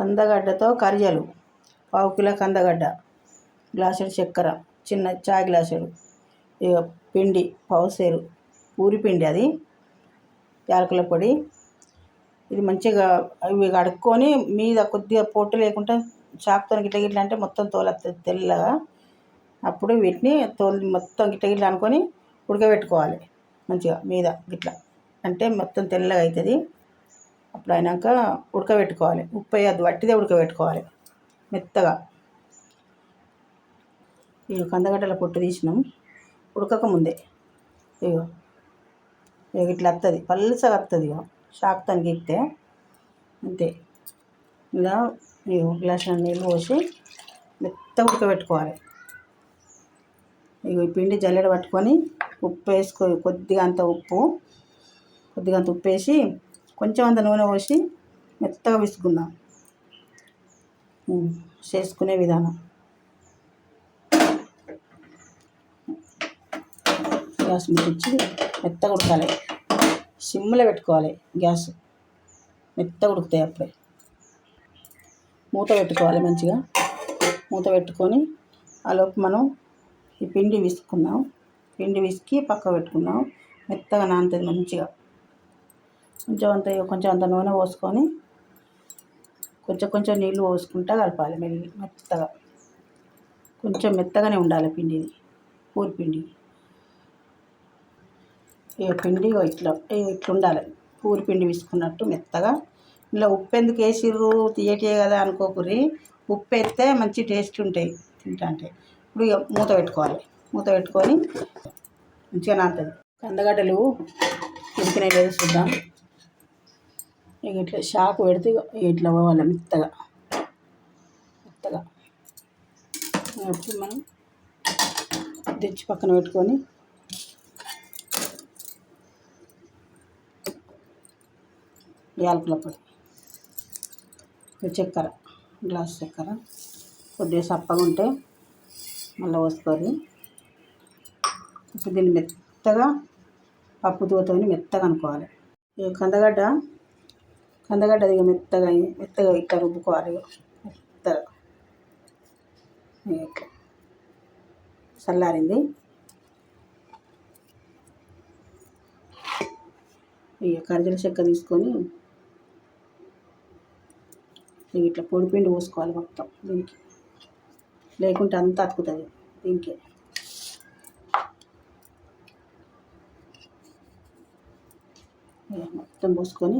కందగడ్డతో కరిజలు, పావు కిలో కందగడ్డ, గ్లాసుడు చక్కెర, చిన్న చాయ్ గ్లాసుడు, ఇక పిండి పావుసేరు పూరి పిండి, అది యాలకుల పొడి. ఇది మంచిగా ఇవి కడుక్కొని మీద కొద్దిగా పొట్టు లేకుండా చాకుతో గిట్ల గిట్ల అంటే మొత్తం తోలత్తది తెల్లగా. అప్పుడు వీటిని తోలు మొత్తం గిట్ల గిట్ల అనుకొని ఉడకబెట్టుకోవాలి మంచిగా మీద గిట్ల, అంటే మొత్తం తెల్లగా అవుతుంది. అప్పుడు అయినాక ఉడకబెట్టుకోవాలి, ఉప్పు వేయద్దు, వట్టిదే ఉడకబెట్టుకోవాలి మెత్తగా. ఇక కందగడ్డల పొట్టు తీసినాం ఉడకకముందే. ఇగో ఇట్లా వస్తుంది, పల్సగా వస్తుంది. ఇక చాకుతో గీక్తే అంతే. ఇలా గ్లాసులో నీళ్ళు పోసి మెత్తగా ఉడకబెట్టుకోవాలి. ఇక ఈ పిండి జల్లెడ పట్టుకొని ఉప్పు వేసుకో, కొద్దిగా అంత ఉప్పు వేసి కొంచెం అంత నూనె పోసి మెత్తగా విసుకుందాం. చేసుకునే విధానం: గ్యాస్ ముట్టించి మెత్తగా ఉడకాలి, సిమ్లో పెట్టుకోవాలి గ్యాస్, మెత్తగా ఉడుకుతాయి అప్పుడే. మూత పెట్టుకోవాలి మంచిగా. మూత పెట్టుకొని ఆలోపు మనం ఈ పిండి విసుకున్నాం, పిండి విసికి పక్క పెట్టుకున్నాం. మెత్తగా నానుతుంది మంచిగా. కొంచెం అంత నూనె పోసుకొని కొంచెం నీళ్ళు పోసుకుంటా కలపాలి మెత్తగా. కొంచెం మెత్తగానే ఉండాలి పిండి, ఇది పూరి పిండి. ఇక పిండి ఇట్లా ఉండాలి, పూరి పిండి విసుకున్నట్టు మెత్తగా. ఇలా ఉప్పు ఎందుకు వేసిర్రు, తీయటియే కదా అనుకోకుర్రి, ఉప్పు వేస్తే మంచి టేస్ట్ ఉంటాయి తింటా అంటే. ఇప్పుడు ఇక మూత పెట్టుకోవాలి, మూత పెట్టుకొని మంచిగా నానుతుంది. కందగడ్డలు ఉడికినాయి లేదు చూద్దాం. ఇక ఇట్లా షాకు పెడితే ఇట్లా పోవాలి మెత్తగా. అప్పుడు మనం తెచ్చి పక్కన పెట్టుకొని యాలకుల పొడి, చక్కెర, గ్లాస్ చక్కెర, కొద్దిగా సప్పగా ఉంటే మళ్ళీ పోసుకొని ఇప్పుడు దీన్ని మెత్తగా పప్పుతో మెత్తగా అనుకోవాలి. కందగడ్డ ఇక మెత్తగా ఇట్లా రుబ్బుకోవాలి. మెత్తగా ఇట్లా చల్లారింది. ఇక కరిజల చెక్క తీసుకొని ఇట్లా పొడిపిండి పోసుకోవాలి మొత్తం దీనికి, లేకుంటే అంతా అతుకుతుంది దీనికి. మొత్తం పోసుకొని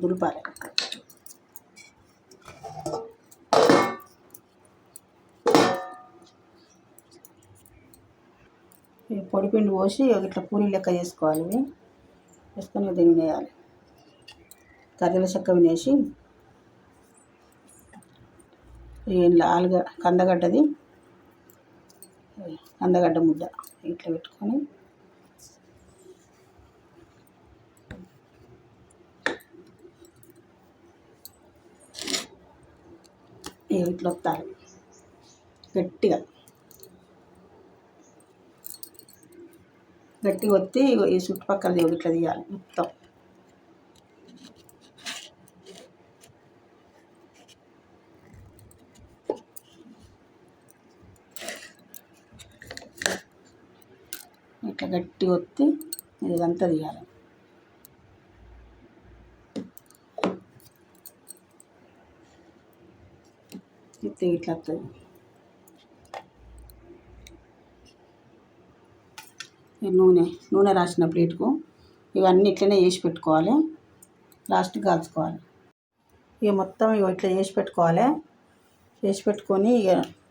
దులపాలి. పొడిపిండి పోసి ఇట్లా పూరి లెక్క చేసుకోవాలి. ఇవి వేసుకొని దీన్ని వేయాలి. కర్రీల చెక్క వినేసి కందగడ్డ ముద్ద ఇట్లా పెట్టుకొని ఇట్లా వత్తాలి గట్టిగా వత్తి ఈ చుట్టుపక్కల ఇట్లా తీయాలి మొత్తం. ఇట్లా గట్టి వత్తి ఇదంతా తీయాలి. ఇట్లా వస్తుంది. నూనె రాసిన ప్లేట్కు ఇవన్నీ ఇట్లనే వేసి పెట్టుకోవాలి. లాస్ట్కి కాల్చుకోవాలి. ఇక మొత్తం ఇట్లా చేసి పెట్టుకోవాలి. చేసి పెట్టుకొని ఇక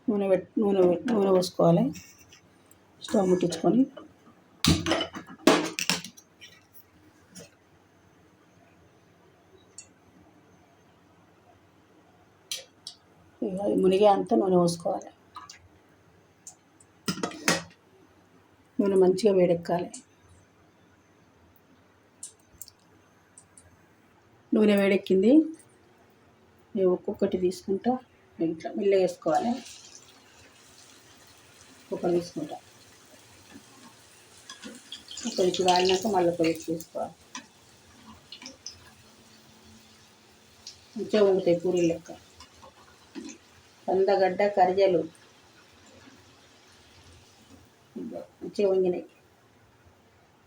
నూనె పోసుకోవాలి. స్టవ్ ముట్టించుకొని ఇక మునిగే అంతా నూనె పోసుకోవాలి. నూనె మంచిగా వేడెక్కాలి. నూనె వేడెక్కింది. ఒక్కొక్కటి తీసుకుంటా ఇట్లా మెల్లగా వేసుకోవాలి. ఒక్కొక్కటి తీసుకుంటా కొంచెం వాడినాక మళ్ళీ పొయ్యి తీసుకోవాలి. మంచిగా వండుతాయి పూరీ లెక్క. కందగడ్డ కరిజలు మంచిగా వంగినాయి.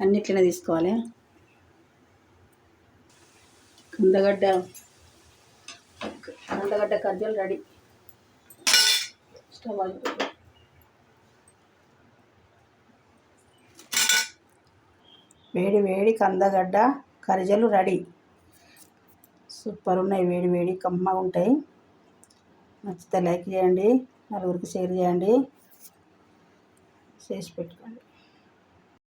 అన్నిట్లనే తీసుకోవాలి. కందగడ్డ కరిజలు రెడీ. Stove on. వేడి వేడి కందగడ్డ కరిజలు రెడీ. సూపర్ ఉన్నాయి, వేడి వేడి కమ్మగా ఉంటాయి. నచ్చితే లైక్ చేయండి, నలుగురికి షేర్ చేయండి, చేసి పెట్టుకోండి.